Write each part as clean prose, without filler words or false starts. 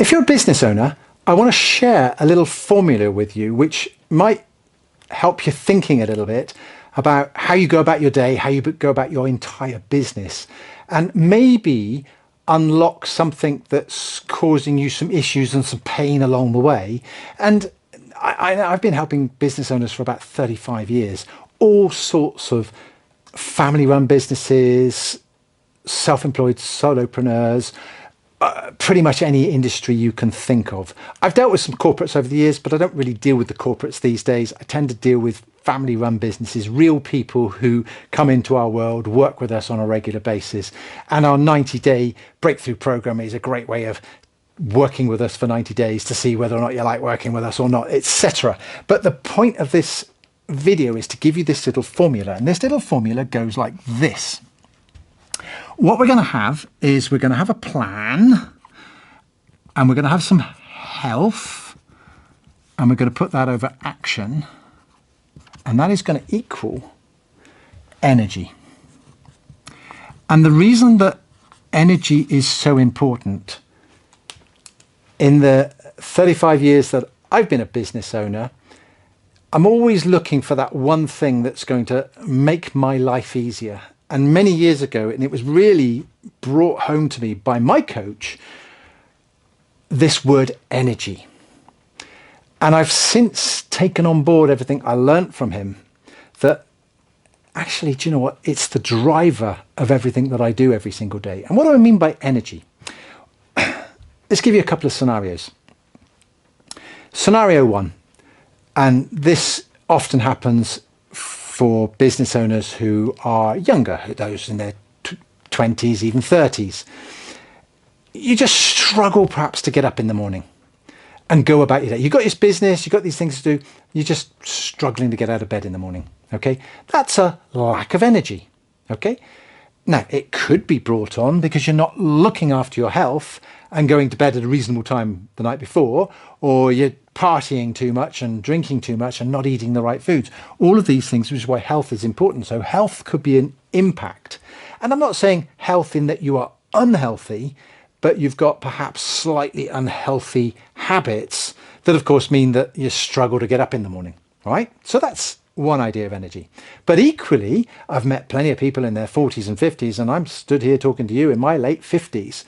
If you're a business owner, I want to share a little formula with you which might help you thinking a little bit about how you go about your day, how you go about your entire business, and maybe unlock something that's causing you some issues and some pain along the way. And I've been helping business owners for about 35 years, all sorts of family-run businesses, self-employed solopreneurs, pretty much any industry you can think of. I've dealt with some corporates over the years, but I don't really deal with the corporates these days. I tend to deal with family-run businesses, real people who come into our world, work with us on a regular basis. And our 90-day breakthrough program is a great way of working with us for 90 days to see whether or not you like working with us or not, etc. But the point of this video is to give you this little formula. And this little formula goes like this. What we're going to have is we're going to have a plan, and we're going to have some health, and we're going to put that over action, and that is going to equal energy. And the reason that energy is so important, in the 35 years that I've been a business owner, I'm always looking for that one thing that's going to make my life easier. And many years ago, and it was really brought home to me by my coach, this word energy. And I've since taken on board everything I learnt from him, that actually, do you know what? It's the driver of everything that I do every single day. And what do I mean by energy? Let's give you a couple of scenarios. Scenario one, and this often happens for business owners who are younger, those in their 20s, even 30s. You just struggle perhaps to get up in the morning and go about your day. You've got this business, you've got these things to do, you're just struggling to get out of bed in the morning, okay? That's a lack of energy, okay? Now, it could be brought on because you're not looking after your health and going to bed at a reasonable time the night before, or you're partying too much and drinking too much and not eating the right foods. All of these things, which is why health is important. So health could be an impact. And I'm not saying health in that you are unhealthy, but you've got perhaps slightly unhealthy habits that, of course, mean that you struggle to get up in the morning, right? So that's one idea of energy. But equally, I've met plenty of people in their 40s and 50s, and I'm stood here talking to you in my late 50s.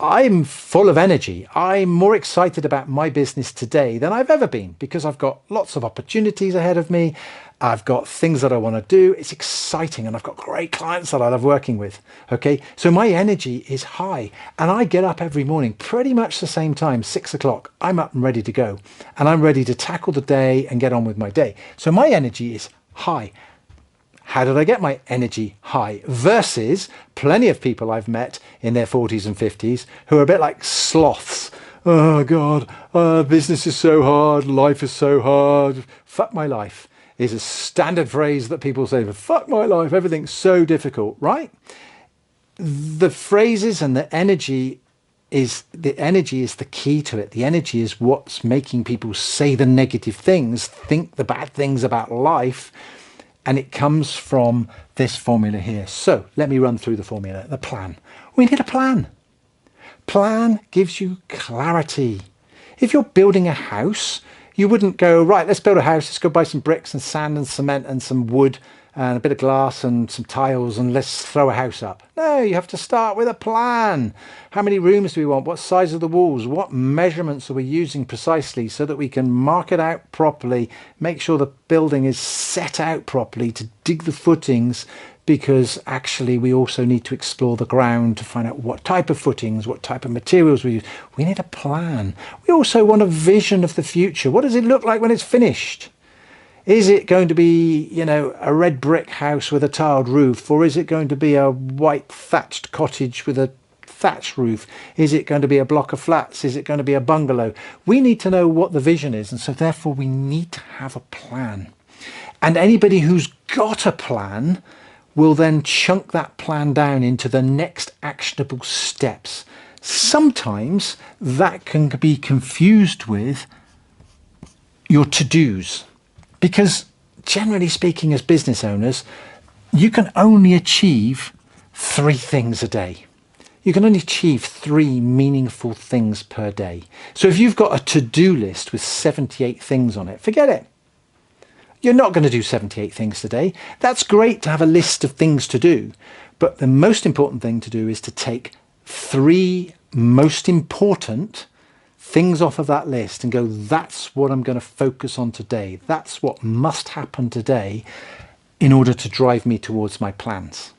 I'm full of energy. I'm more excited about my business today than I've ever been, because I've got lots of opportunities ahead of me. I've got things that I want to do. It's exciting, and I've got great clients that I love working with. Okay, so my energy is high, and I get up every morning pretty much the same time, 6 o'clock. I'm up and ready to go, and I'm ready to tackle the day and get on with my day. So my energy is high. How did I get my energy high? Versus plenty of people I've met in their 40s and 50s who are a bit like sloths. Oh God, business is so hard, life is so hard. Fuck my life is a standard phrase that people say. Fuck my life, everything's so difficult, right? The phrases and the energy is the key to it. The energy is what's making people say the negative things, think the bad things about life. And it comes from this formula here. So let me run through the formula, the plan. We need a plan. Plan gives you clarity. If you're building a house, you wouldn't go, right, let's build a house. Let's go buy some bricks and sand and cement and some wood and a bit of glass and some tiles and let's throw a house up. No, you have to start with a plan. How many rooms do we want? What size of the walls? What measurements are we using precisely so that we can mark it out properly, make sure the building is set out properly, to dig the footings, because actually we also need to explore the ground to find out what type of footings, what type of materials we use. We need a plan. We also want a vision of the future. What does it look like when it's finished? Is it going to be, a red brick house with a tiled roof? Or is it going to be a white thatched cottage with a thatched roof? Is it going to be a block of flats? Is it going to be a bungalow? We need to know what the vision is. And so therefore we need to have a plan. And anybody who's got a plan will then chunk that plan down into the next actionable steps. Sometimes that can be confused with your to-dos. Because generally speaking, as business owners, you can only achieve 3 things a day. you can only achieve 3 meaningful things per day. So if you've got a to-do list with 78 things on it, forget it. You're not going to do 78 things today. That's great to have a list of things to do. But the most important thing to do is to take 3 most important things off of that list and go, that's what I'm going to focus on today. That's what must happen today in order to drive me towards my plans.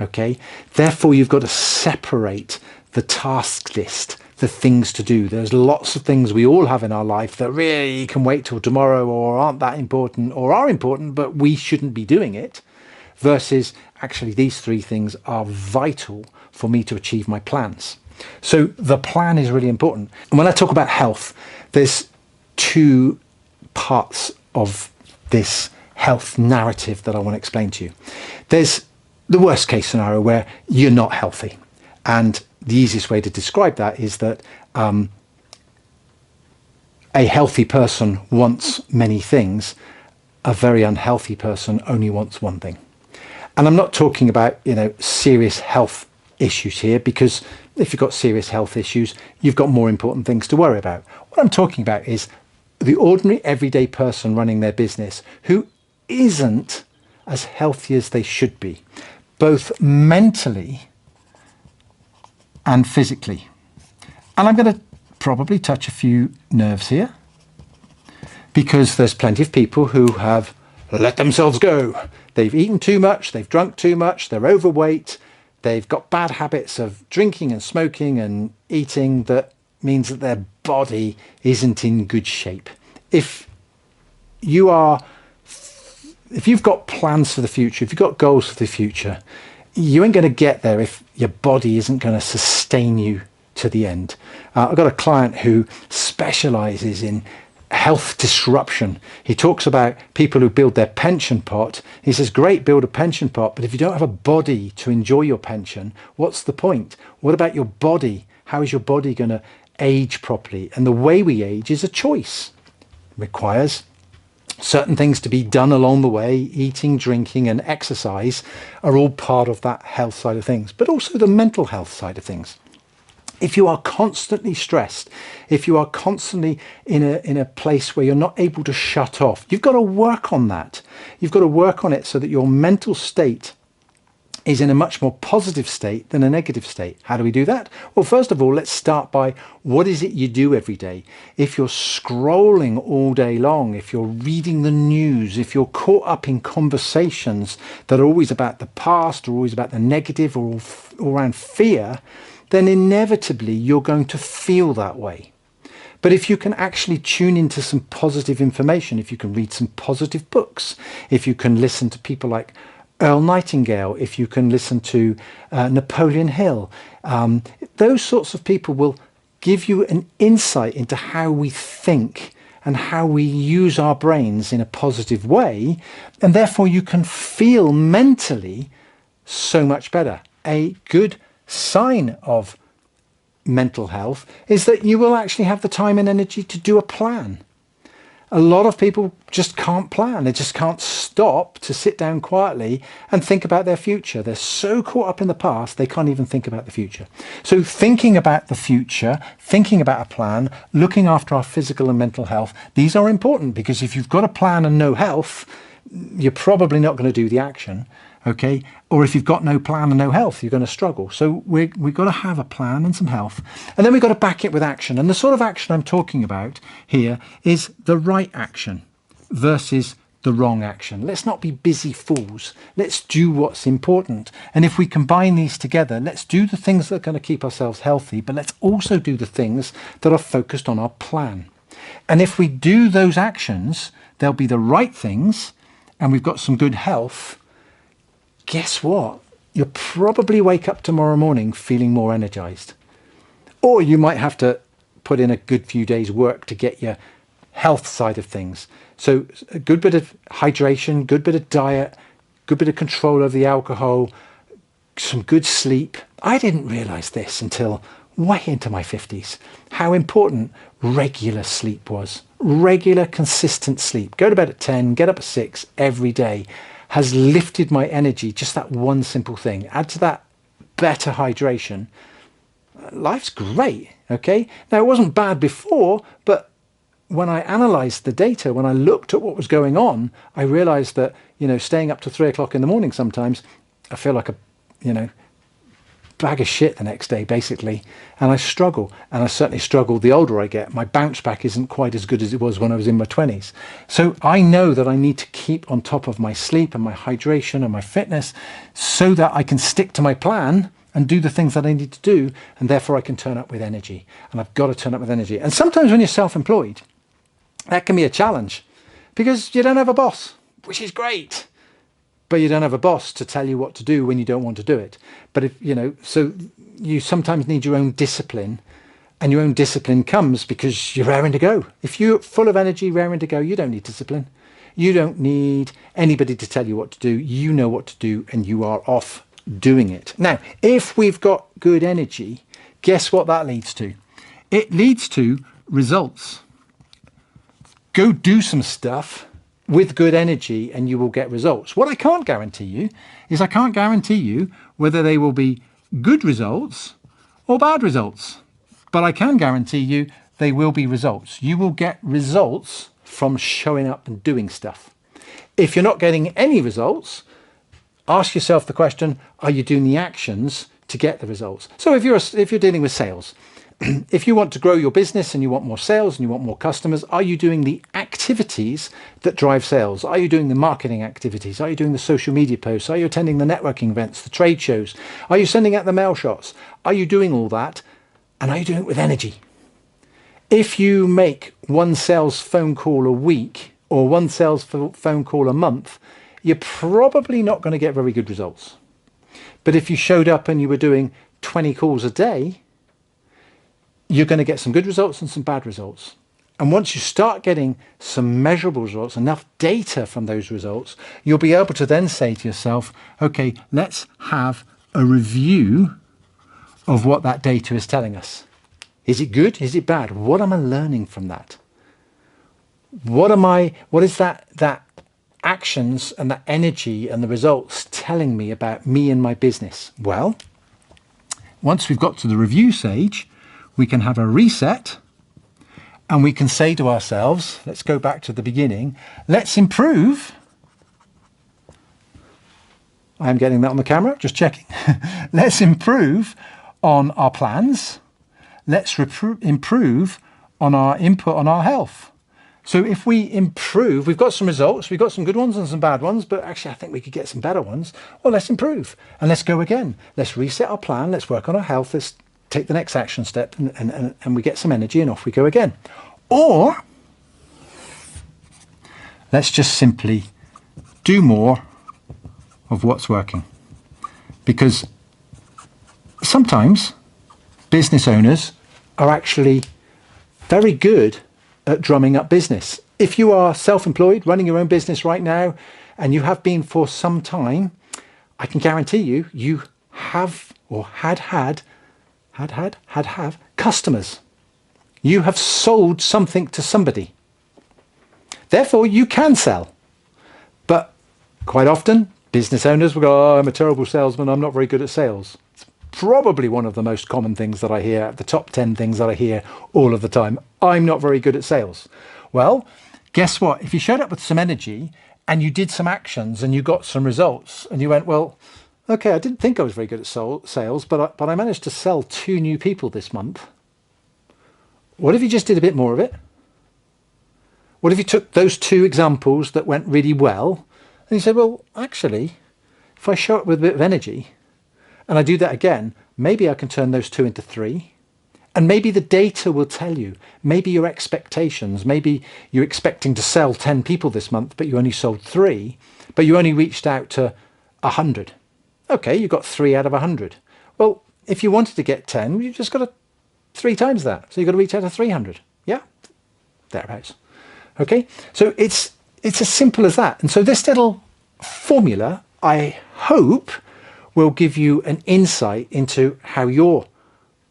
Okay? Therefore, you've got to separate the task list, the things to do. There's lots of things we all have in our life that really can wait till tomorrow or aren't that important or are important, but we shouldn't be doing it. Versus actually these 3 things are vital for me to achieve my plans. So the plan is really important. And when I talk about health, there's 2 parts of this health narrative that I want to explain to you. There's the worst case scenario where you're not healthy. And the easiest way to describe that is that a healthy person wants many things. A very unhealthy person only wants one thing. And I'm not talking about, serious health issues here, because if you've got serious health issues, you've got more important things to worry about. What I'm talking about is the ordinary everyday person running their business who isn't as healthy as they should be, both mentally and physically. And I'm going to probably touch a few nerves here, because there's plenty of people who have let themselves go. They've eaten too much, they've drunk too much, they're overweight, they've got bad habits of drinking and smoking and eating that means that their body isn't in good shape. If you've got plans for the future, if you've got goals for the future, you ain't going to get there if your body isn't going to sustain you to the end. I've got a client who specializes in health disruption. He talks about people who build their pension pot. He says, great, build a pension pot, but if you don't have a body to enjoy your pension, what's the point? What about your body? How is your body going to age properly? And the way we age is a choice. It requires certain things to be done along the way. Eating, drinking, and exercise are all part of that health side of things, but also the mental health side of things. If you are constantly stressed, if you are constantly in a place where you're not able to shut off, you've got to work on that. You've got to work on it so that your mental state is in a much more positive state than a negative state. How do we do that? Well, first of all, let's start by what is it you do every day? If you're scrolling all day long, if you're reading the news, if you're caught up in conversations that are always about the past or always about the negative or around fear, then inevitably you're going to feel that way. But if you can actually tune into some positive information, if you can read some positive books, if you can listen to people like Earl Nightingale, if you can listen to Napoleon Hill, those sorts of people will give you an insight into how we think and how we use our brains in a positive way, and therefore you can feel mentally so much better. A good sign of mental health is that you will actually have the time and energy to do a plan. A lot of people just can't plan. They just can't stop to sit down quietly and think about their future. They're so caught up in the past, they can't even think about the future. So thinking about the future, thinking about a plan, looking after our physical and mental health, these are important, because if you've got a plan and no health, you're probably not going to do the action. Okay, or if you've got no plan and no health, you're going to struggle. So we've got to have a plan and some health, and then we've got to back it with action. And the sort of action I'm talking about here is the right action versus the wrong action. Let's not be busy fools. Let's do what's important. And if we combine these together, let's do the things that are going to keep ourselves healthy, but let's also do the things that are focused on our plan. And if we do those actions, they'll be the right things, and we've got some good health. Guess what? You'll probably wake up tomorrow morning feeling more energized. Or you might have to put in a good few days' work to get your health side of things. So a good bit of hydration, good bit of diet, good bit of control of the alcohol, some good sleep. I didn't realize this until way into my 50s, how important regular sleep was. Regular, consistent sleep. Go to bed at 10, get up at 6 every day has lifted my energy. Just that one simple thing. Add to that better hydration, life's great. Okay. Now, it wasn't bad before, but when I analysed the data, when I looked at what was going on, I realised that, staying up to 3 o'clock in the morning sometimes, I feel like a, bag of shit the next day, basically. And I struggle. And I certainly struggle the older I get. My bounce back isn't quite as good as it was when I was in my 20s. So I know that I need to keep on top of my sleep and my hydration and my fitness so that I can stick to my plan and do the things that I need to do. And therefore I can turn up with energy. And I've got to turn up with energy. And sometimes when you're self-employed, that can be a challenge because you don't have a boss, which is great. But you don't have a boss to tell you what to do when you don't want to do it. But so you sometimes need your own discipline, and your own discipline comes because you're raring to go. If you're full of energy, raring to go, you don't need discipline. You don't need anybody to tell you what to do. You know what to do, and you are off doing it. Now, if we've got good energy, guess what that leads to? It leads to results. Go do some stuff with good energy and you will get results. What I can't guarantee you is I can't guarantee you whether they will be good results or bad results. But I can guarantee you they will be results. You will get results from showing up and doing stuff. If you're not getting any results, ask yourself the question, are you doing the actions to get the results? So if you're dealing with sales, if you want to grow your business and you want more sales and you want more customers, are you doing the activities that drive sales? Are you doing the marketing activities? Are you doing the social media posts? Are you attending the networking events, the trade shows? Are you sending out the mail shots? Are you doing all that? And are you doing it with energy? If you make one sales phone call a week or one sales phone call a month, you're probably not going to get very good results. But if you showed up and you were doing 20 calls a day, you're going to get some good results and some bad results. And once you start getting some measurable results, enough data from those results, you'll be able to then say to yourself, okay, let's have a review of what that data is telling us. Is it good? Is it bad? What am I learning from that? What is that actions and that energy and the results telling me about me and my business? Well, once we've got to the review stage, we can have a reset and we can say to ourselves, let's go back to the beginning, let's improve. I'm getting that on the camera, just checking. Let's improve on our plans. Let's improve on our input on our health. So if we improve, we've got some results, we've got some good ones and some bad ones, but actually I think we could get some better ones. Well, let's improve and let's go again. Let's reset our plan. Let's work on our health. Let's take the next action step and we get some energy and off we go again. Or let's just simply do more of what's working. Because sometimes business owners are actually very good at drumming up business. If you are self-employed, running your own business right now, and you have been for some time, I can guarantee you have or had customers. You have sold something to somebody. Therefore, you can sell. But quite often, business owners will go, oh, I'm a terrible salesman, I'm not very good at sales. It's probably one of the most common things that I hear, the top 10 things that I hear all of the time. I'm not very good at sales. Well, guess what? If you showed up with some energy and you did some actions and you got some results and you went, well, okay, I didn't think I was very good at sales, but I managed to sell 2 new people this month. What if you just did a bit more of it? What if you took those 2 examples that went really well and you said, well, actually, if I show up with a bit of energy and I do that again, maybe I can turn those 2 into 3. And maybe the data will tell you, maybe your expectations, maybe you're expecting to sell 10 people this month, but you only sold 3, but you only reached out to 100. Okay, you got 3 out of 100. Well, if you wanted to get 10, you just got to 3 times that. So you've got to reach out to 300. Yeah, thereabouts. Okay, so it's as simple as that. And so this little formula, I hope, will give you an insight into how you're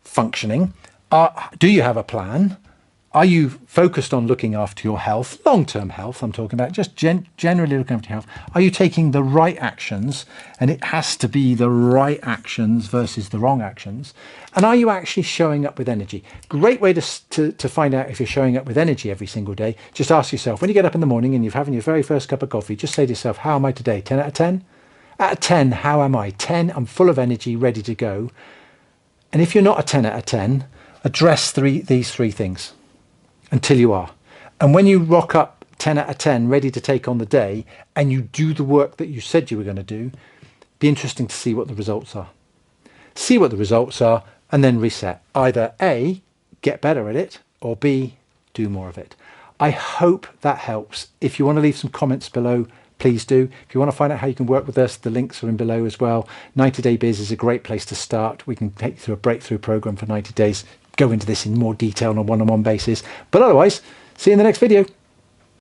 functioning. Do you have a plan? Are you focused on looking after your health, long-term health I'm talking about, just generally looking after your health? Are you taking the right actions? And it has to be the right actions versus the wrong actions. And are you actually showing up with energy? Great way to find out if you're showing up with energy every single day. Just ask yourself, when you get up in the morning and you're having your very first cup of coffee, just say to yourself, how am I today? 10 out of 10? Out of 10, how am I? 10, I'm full of energy, ready to go. And if you're not a 10 out of 10, address these three things until you are. And when you rock up 10 out of 10, ready to take on the day, and you do the work that you said you were going to do, be interesting to see what the results are. See what the results are, and then reset. Either A, get better at it, or B, do more of it. I hope that helps. If you want to leave some comments below, please do. If you want to find out how you can work with us, the links are in below as well. 90 Day Biz is a great place to start. We can take you through a breakthrough program for 90 days, go into this in more detail on a one-on-one basis. But otherwise, see you in the next video.